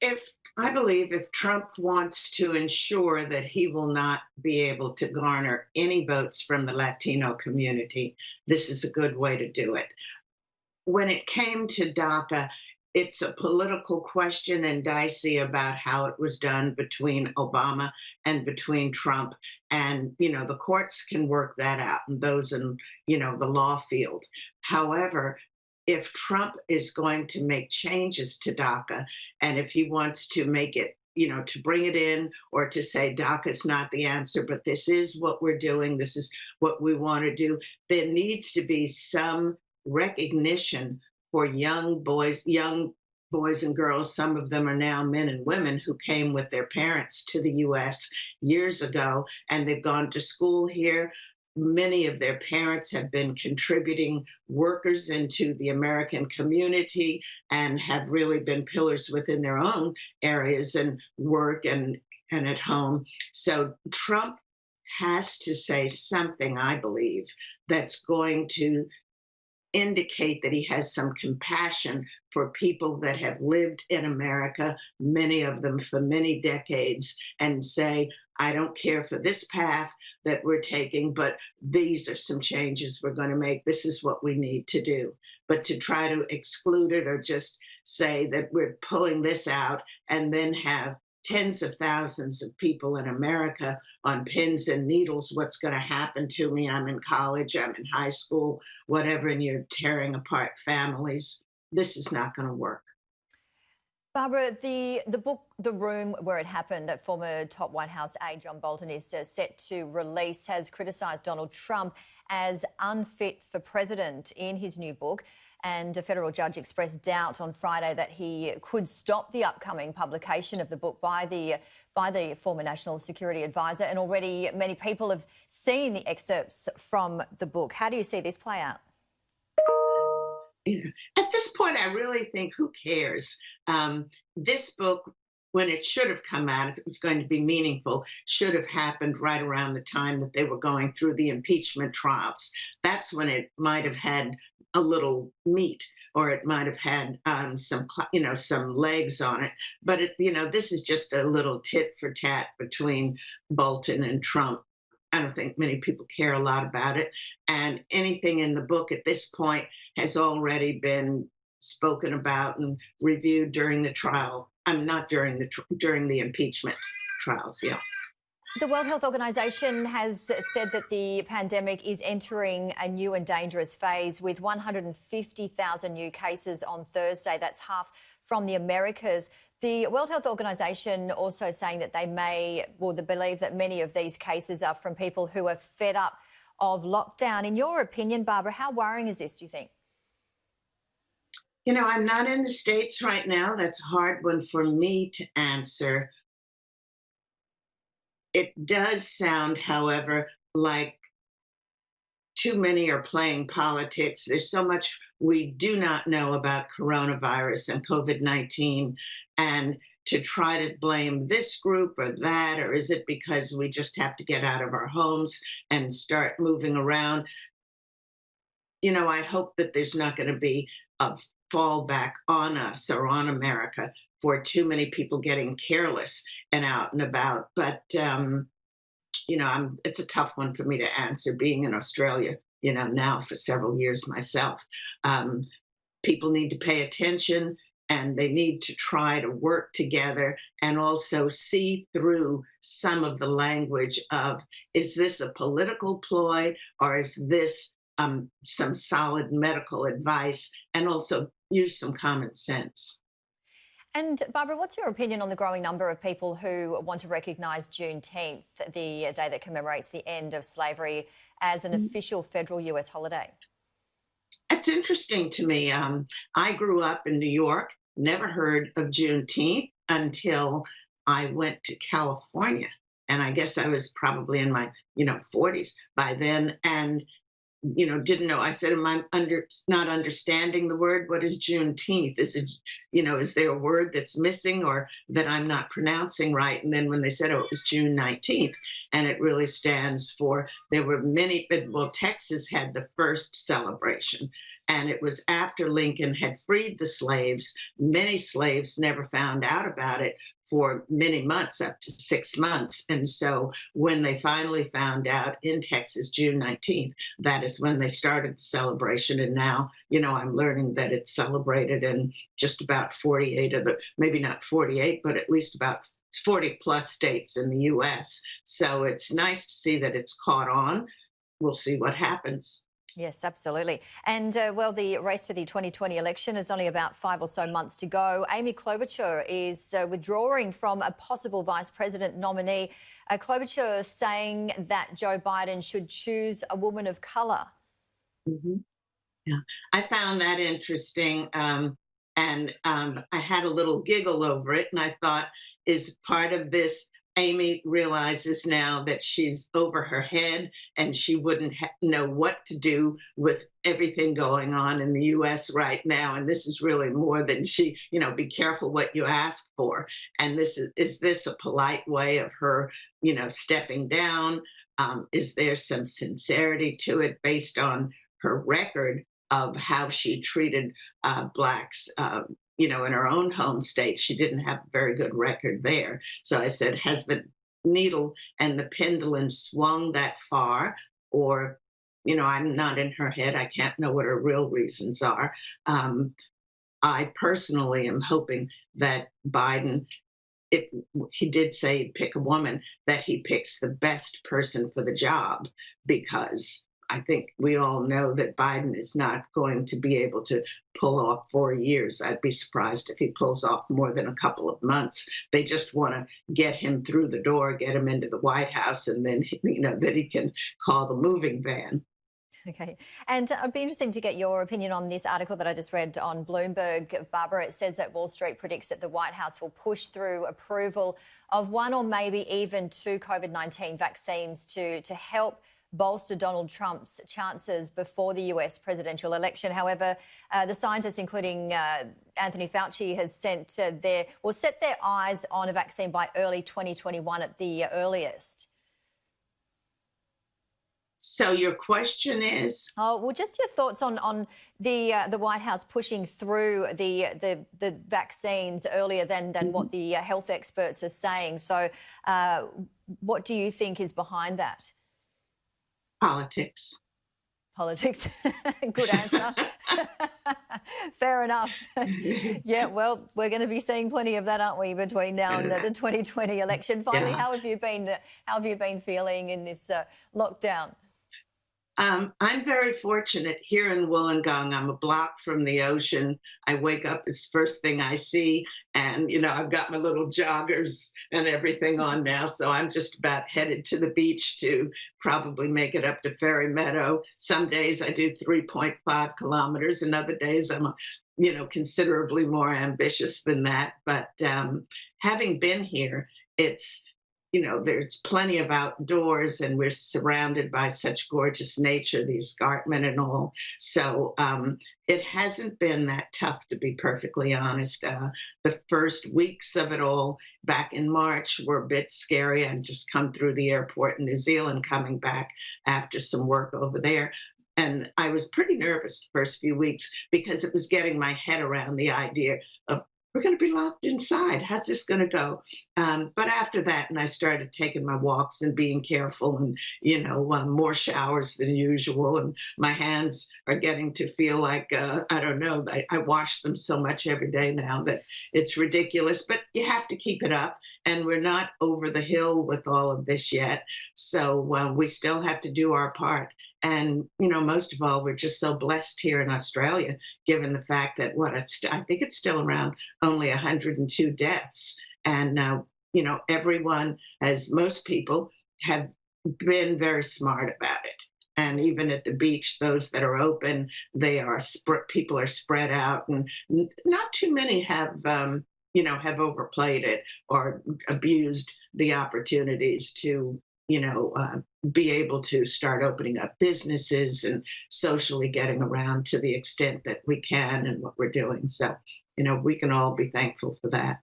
If I believe if Trump wants to ensure that he will not be able to garner any votes from the Latino community, this is a good way to do it. When it came to DACA, it's a political question and dicey about how it was done between Obama and between Trump. And, the courts can work that out, and those in, the law field. However, if Trump is going to make changes to DACA, and if he wants to make it, to bring it in, or to say DACA is not the answer, but this is what we're doing, this is what we want to do, there needs to be some recognition for young boys and girls. Some of them are now men and women who came with their parents to the U.S. years ago, and they've gone to school here. Many of their parents have been contributing workers into the American community and have really been pillars within their own areas and work and at home. So Trump has to say something, I believe, that's going to indicate that he has some compassion for people that have lived in America, many of them for many decades, and say, I don't care for this path that we're taking, but these are some changes we're going to make. This is what we need to do. But to try to exclude it or just say that we're pulling this out and then have tens of thousands of people in America on pins and needles, what's going to happen to me? I'm in college, I'm in high school, whatever, and you're tearing apart families. This is not going to work. Barbara, the book, The Room Where It Happened, that former top White House aide John Bolton is set to release, has criticised Donald Trump as unfit for president in his new book. And a federal judge expressed doubt on Friday that he could stop the upcoming publication of the book by the former National Security Advisor. And already many people have seen the excerpts from the book. How do you see this play out? At this point, I really think, who cares? This book, when it should have come out, if it was going to be meaningful, should have happened right around the time that they were going through the impeachment trials. That's when it might have had a little meat, or it might have had some legs on it. But this is just a little tit for tat between Bolton and Trump. I don't think many people care a lot about it. And anything in the book at this point has already been spoken about and reviewed during the trial. Not during the impeachment trials, yeah. The World Health Organization has said that the pandemic is entering a new and dangerous phase with 150,000 new cases on Thursday. That's half from the Americas. The World Health Organization also saying that they believe that many of these cases are from people who are fed up of lockdown. In your opinion, Barbara, how worrying is this, do you think? I'm not in the States right now. That's a hard one for me to answer. It does sound, however, like too many are playing politics. There's so much we do not know about coronavirus and COVID-19, and to try to blame this group or that, or is it because we just have to get out of our homes and start moving around? I hope that there's not going to be a fallback on us or on America for too many people getting careless and out and about. But, it's a tough one for me to answer, being in Australia, now for several years myself. People need to pay attention, and they need to try to work together and also see through some of the language of, is this a political ploy, or is this some solid medical advice, and also use some common sense. And Barbara, what's your opinion on the growing number of people who want to recognise Juneteenth, the day that commemorates the end of slavery, as an official federal US holiday? It's interesting to me. I grew up in New York, never heard of Juneteenth until I went to California. And I guess I was probably in my, 40s by then. And didn't know. I said, am I not understanding the word? What is Juneteenth? Is it, is there a word that's missing or that I'm not pronouncing right? And then when they said, it was June 19th, and it really stands for, there were many, Texas had the first celebration. And it was after Lincoln had freed the slaves. Many slaves never found out about it for many months, up to 6 months. And so when they finally found out in Texas, June 19th, that is when they started the celebration. And now, I'm learning that it's celebrated in just about 48 of the, maybe not 48, but at least about 40 plus states in the US. So it's nice to see that it's caught on. We'll see what happens. Yes, absolutely. And well, the race to the 2020 election is only about 5 or so months to go. Amy Klobuchar is withdrawing from a possible vice president nominee. Klobuchar saying that Joe Biden should choose a woman of colour. Mm-hmm. Yeah, I found that interesting. And I had a little giggle over it. And I thought, is part of this Amy realizes now that she's over her head and she wouldn't know what to do with everything going on in the U.S. right now. And this is really more than she, be careful what you ask for. And this is this a polite way of her, stepping down? Is there some sincerity to it based on her record of how she treated Blacks? In her own home state, she didn't have a very good record there. So I said, has the needle and the pendulum swung that far? Or, I'm not in her head. I can't know what her real reasons are. I personally am hoping that Biden, if he did say he'd pick a woman, that he picks the best person for the job, because I think we all know that Biden is not going to be able to pull off 4 years. I'd be surprised if he pulls off more than a couple of months. They just want to get him through the door, get him into the White House, and then, then he can call the moving van. Okay. And I'd be interested to get your opinion on this article that I just read on Bloomberg. Barbara, it says that Wall Street predicts that the White House will push through approval of 1 or maybe even 2 COVID-19 vaccines to help bolster Donald Trump's chances before the US presidential election. However, the scientists, including Anthony Fauci, has set their eyes on a vaccine by early 2021 at the earliest. So your question is? Oh, well, just your thoughts on the White House pushing through the vaccines earlier than what the health experts are saying. So what do you think is behind that? Politics. Politics. Good answer. Fair enough. Yeah, well, we're going to be seeing plenty of that, aren't we, between now and the 2020 election. Finally, yeah. How have you been feeling in this lockdown? I'm very fortunate here in Wollongong. I'm a block from the ocean. I wake up, it's first thing I see, and I've got my little joggers and everything on now, so I'm just about headed to the beach to probably make it up to Ferry Meadow. Some days I do 3.5 kilometers, and other days I'm considerably more ambitious than that. But having been here, it's there's plenty of outdoors, and we're surrounded by such gorgeous nature, the escarpment and all. So it hasn't been that tough, to be perfectly honest. The first weeks of it all back in March were a bit scary. I'd just come through the airport in New Zealand, coming back after some work over there. And I was pretty nervous the first few weeks because it was getting my head around the idea of, we're going to be locked inside. How's this going to go? But after that, and I started taking my walks and being careful, and, more showers than usual. And my hands are getting to feel like, I don't know, I wash them so much every day now that it's ridiculous. But you have to keep it up. And we're not over the hill with all of this yet. So we still have to do our part. And, most of all, we're just so blessed here in Australia, given the fact that I think it's still around only 102 deaths. And, everyone, as most people, have been very smart about it. And even at the beach, those that are open, people are spread out, and not too many have overplayed it or abused the opportunities to, be able to start opening up businesses and socially getting around to the extent that we can and what we're doing. So, we can all be thankful for that.